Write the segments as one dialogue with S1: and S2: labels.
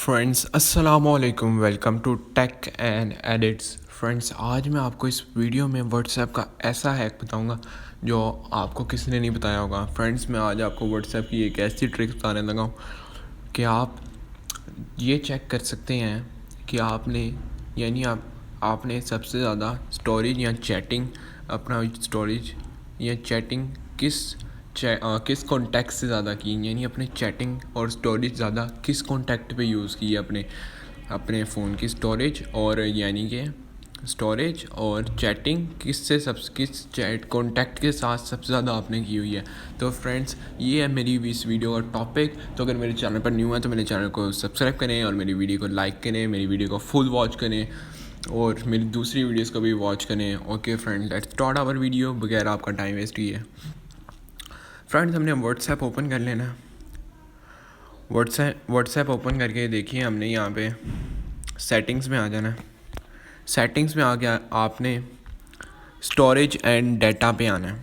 S1: Friends अस्सलाम वालेकुम, welcome to tech and edits. Friends, आज मैं आपको इस वीडियो में व्हाट्सएप का ऐसा हैक बताऊंगा जो आपको किसी ने नहीं बताया होगा। फ्रेंड्स, मैं आज आपको व्हाट्सएप की एक ऐसी ट्रिक बताने लगा हूँ कि आप ये चेक कर सकते हैं कि आपने सबसे ज़्यादा स्टोरेज या चैटिंग या चैटिंग किस कॉन्टैक्ट से ज़्यादा की, यानी अपने चैटिंग और स्टोरेज ज़्यादा किस कॉन्टैक्ट पे यूज़ की है अपने फ़ोन की स्टोरेज, और यानी कि स्टोरेज और चैटिंग किस चैट कॉन्टैक्ट के साथ सबसे ज़्यादा आपने की हुई है। तो फ्रेंड्स, ये है मेरी इस वीडियो का टॉपिक। तो अगर मेरे चैनल पर न्यू है तो मेरे चैनल को सब्सक्राइब करें और मेरी वीडियो को लाइक करें, मेरी वीडियो को फुल वॉच करें और मेरी दूसरी वीडियोस को भी वॉच करें। Okay friends, let's start our video बगैर आपका टाइम वेस्ट किए। फ्रेंड्स, हमने व्हाट्सएप ओपन कर लेना। व्हाट्सएप ओपन करके देखिए, हमने यहाँ पे सेटिंग्स में आ जाना। सेटिंग्स में आ गया, आपने स्टोरेज एंड डाटा पे आना है।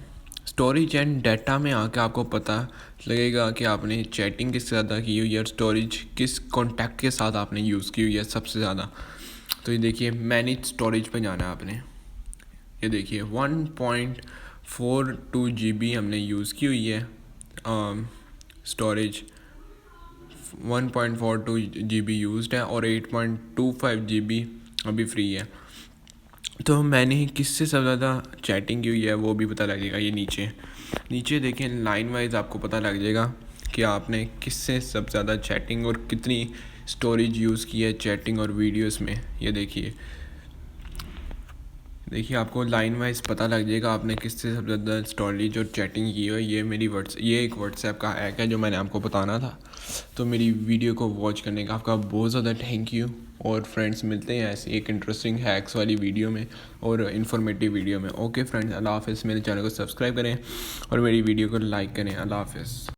S1: स्टोरेज एंड डाटा में आके आपको पता लगेगा कि आपने चैटिंग किससे ज़्यादा की हुई है और स्टोरेज किस कॉन्टैक्ट के साथ आपने यूज़ की हुई है सबसे ज़्यादा। तो ये देखिए, मैनेज स्टोरेज पे जाना है आपने। ये देखिए 1.42 GB हमने यूज़ की हुई है स्टोरेज। 1.42 GB यूज़ड है और 8.25 GB अभी फ्री है। तो मैंने किससे सबसे ज़्यादा चैटिंग की हुई है वो भी पता लगेगा। ये नीचे देखें, लाइन वाइज आपको पता लग जाएगा कि आपने किससे सबसे ज़्यादा चैटिंग और कितनी स्टोरेज यूज़ की है चैटिंग और वीडियोस में। ये देखिए आपको लाइन वाइज पता लग जाएगा आपने किससे सबसे ज़्यादा स्टोरेज और चैटिंग की है। ये एक व्हाट्सएप का हैक है जो मैंने आपको बताना था। तो मेरी वीडियो को वॉच करने का आपका बहुत ज़्यादा थैंक यू। और फ्रेंड्स, मिलते हैं ऐसी एक इंटरेस्टिंग हैक्स वाली वीडियो में और इन्फॉर्मेटिव वीडियो में। ओके फ्रेंड्स, अल्लाह हाफ़िज़। मेरे चैनल को सब्सक्राइब करें और मेरी वीडियो को लाइक करें। अल्लाह हाफ़िज़।